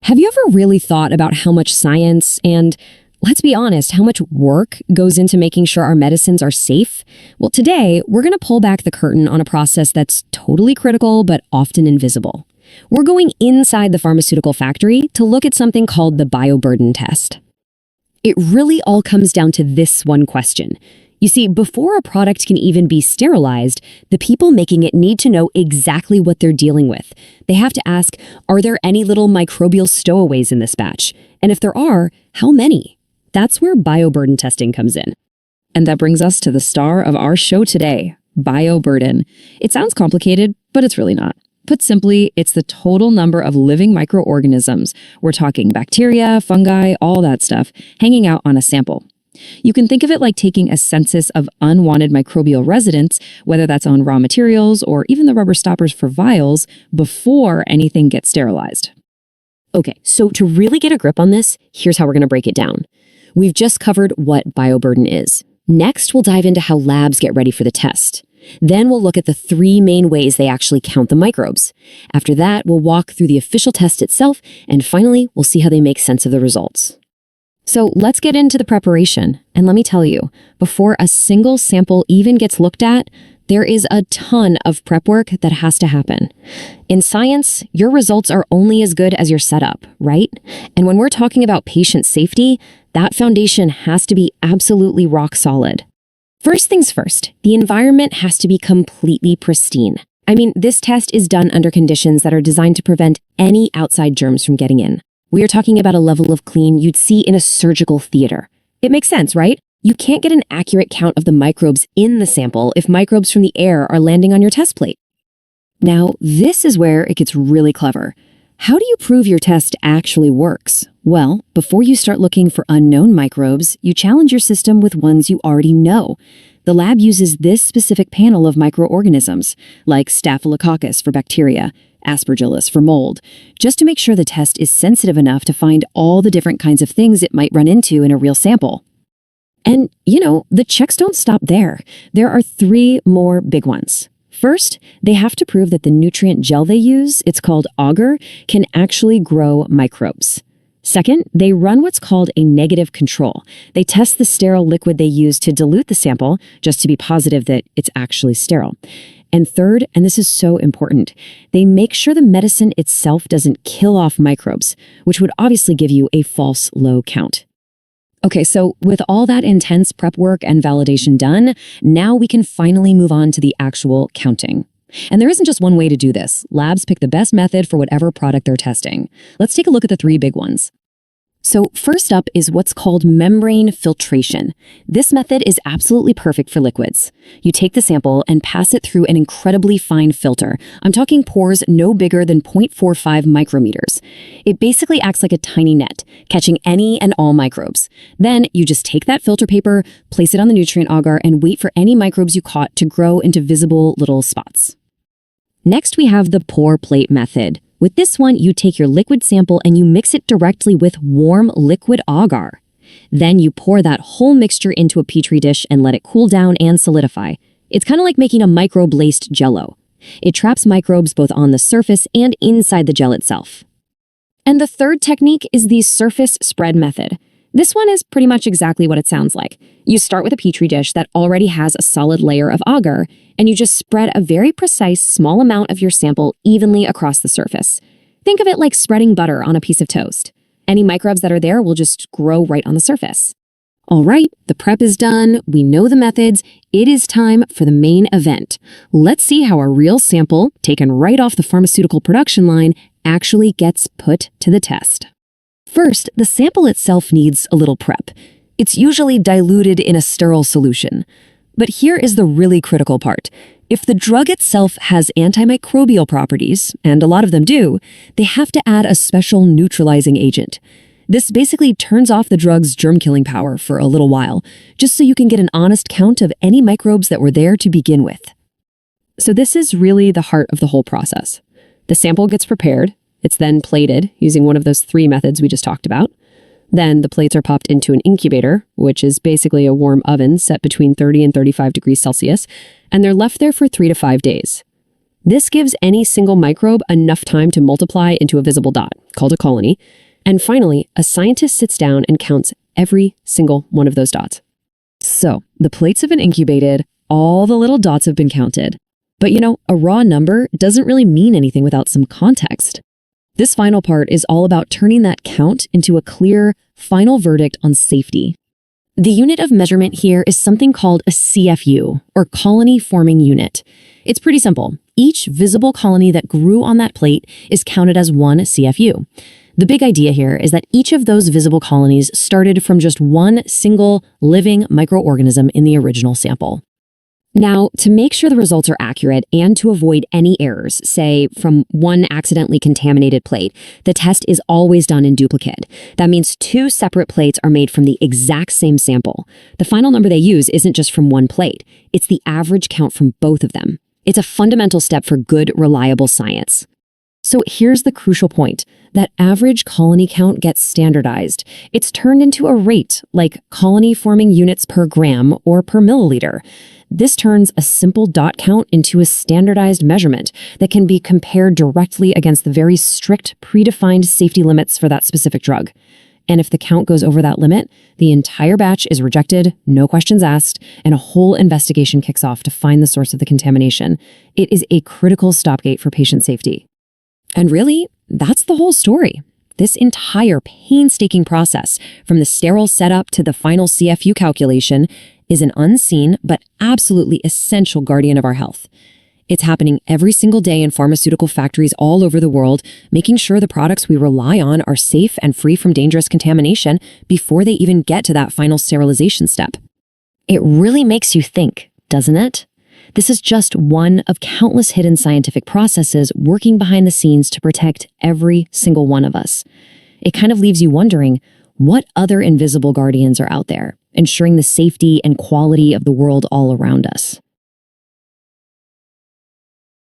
Have you ever really thought about how much science and, let's be honest, how much work goes into making sure our medicines are safe? Well, today, we're going to pull back the curtain on a process that's totally critical but often invisible. We're going inside the pharmaceutical factory to look at something called the Bioburden Test. It really all comes down to this one question. You see, before a product can even be sterilized, the people making it need to know exactly what they're dealing with. They have to ask, are there any little microbial stowaways in this batch? And if there are, how many? That's where bioburden testing comes in. And that brings us to the star of our show today, bioburden. It sounds complicated, but it's really not. Put simply, it's the total number of living microorganisms. We're talking bacteria, fungi, all that stuff, hanging out on a sample. You can think of it like taking a census of unwanted microbial residents, whether that's on raw materials or even the rubber stoppers for vials, before anything gets sterilized. Okay, so to really get a grip on this, here's how we're going to break it down. We've just covered what bioburden is. Next, we'll dive into how labs get ready for the test. Then we'll look at the three main ways they actually count the microbes. After that, we'll walk through the official test itself, and finally, we'll see how they make sense of the results. So let's get into the preparation. And let me tell you, before a single sample even gets looked at, there is a ton of prep work that has to happen. In science, your results are only as good as your setup, right? And when we're talking about patient safety, that foundation has to be absolutely rock solid. First things first, the environment has to be completely pristine. I mean, this test is done under conditions that are designed to prevent any outside germs from getting in. We are talking about a level of clean you'd see in a surgical theater. It makes sense, right? You can't get an accurate count of the microbes in the sample if microbes from the air are landing on your test plate. Now, this is where it gets really clever. How do you prove your test actually works? Well, before you start looking for unknown microbes, you challenge your system with ones you already know. The lab uses this specific panel of microorganisms, like Staphylococcus for bacteria, Aspergillus for mold, just to make sure the test is sensitive enough to find all the different kinds of things it might run into in a real sample. And, the checks don't stop there. There are three more big ones. First, they have to prove that the nutrient gel they use, it's called agar, can actually grow microbes. Second, they run what's called a negative control. They test the sterile liquid they use to dilute the sample, just to be positive that it's actually sterile. And third, and this is so important, they make sure the medicine itself doesn't kill off microbes, which would obviously give you a false low count. Okay, so with all that intense prep work and validation done, now we can finally move on to the actual counting. And there isn't just one way to do this. Labs pick the best method for whatever product they're testing. Let's take a look at the three big ones. So first up is what's called membrane filtration. This method is absolutely perfect for liquids. You take the sample and pass it through an incredibly fine filter. I'm talking pores no bigger than 0.45 micrometers. It basically acts like a tiny net, catching any and all microbes. Then you just take that filter paper, place it on the nutrient agar, and wait for any microbes you caught to grow into visible little spots. Next, we have the pour plate method. With this one, you take your liquid sample and you mix it directly with warm liquid agar. Then you pour that whole mixture into a petri dish and let it cool down and solidify. It's kind of like making a microbe-laced jello. It traps microbes both on the surface and inside the gel itself. And the third technique is the surface spread method. This one is pretty much exactly what it sounds like. You start with a petri dish that already has a solid layer of agar, and you just spread a very precise small amount of your sample evenly across the surface. Think of it like spreading butter on a piece of toast. Any microbes that are there will just grow right on the surface. All right, the prep is done. We know the methods. It is time for the main event. Let's see how a real sample, taken right off the pharmaceutical production line, actually gets put to the test. First, the sample itself needs a little prep. It's usually diluted in a sterile solution. But here is the really critical part. If the drug itself has antimicrobial properties, and a lot of them do, they have to add a special neutralizing agent. This basically turns off the drug's germ-killing power for a little while, just so you can get an honest count of any microbes that were there to begin with. So this is really the heart of the whole process. The sample gets prepared. It's then plated using one of those three methods we just talked about. Then the plates are popped into an incubator, which is basically a warm oven set between 30 and 35 degrees Celsius, and they're left there for 3 to 5 days. This gives any single microbe enough time to multiply into a visible dot, called a colony. And finally, a scientist sits down and counts every single one of those dots. So the plates have been incubated, all the little dots have been counted. But a raw number doesn't really mean anything without some context. This final part is all about turning that count into a clear, final verdict on safety. The unit of measurement here is something called a CFU, or colony forming unit. It's pretty simple. Each visible colony that grew on that plate is counted as one CFU. The big idea here is that each of those visible colonies started from just one single living microorganism in the original sample. Now, to make sure the results are accurate and to avoid any errors, say from one accidentally contaminated plate, the test is always done in duplicate. That means 2 separate plates are made from the exact same sample. The final number they use isn't just from one plate, it's the average count from both of them. It's a fundamental step for good, reliable science. So here's the crucial point. That average colony count gets standardized. It's turned into a rate, like colony forming units per gram or per milliliter. This turns a simple dot count into a standardized measurement that can be compared directly against the very strict predefined safety limits for that specific drug. And if the count goes over that limit, the entire batch is rejected, no questions asked, and a whole investigation kicks off to find the source of the contamination. It is a critical stopgate for patient safety. And really, that's the whole story. This entire painstaking process, from the sterile setup to the final CFU calculation, is an unseen but absolutely essential guardian of our health. It's happening every single day in pharmaceutical factories all over the world, making sure the products we rely on are safe and free from dangerous contamination before they even get to that final sterilization step. It really makes you think, doesn't it? This is just one of countless hidden scientific processes working behind the scenes to protect every single one of us. It kind of leaves you wondering, what other invisible guardians are out there, ensuring the safety and quality of the world all around us?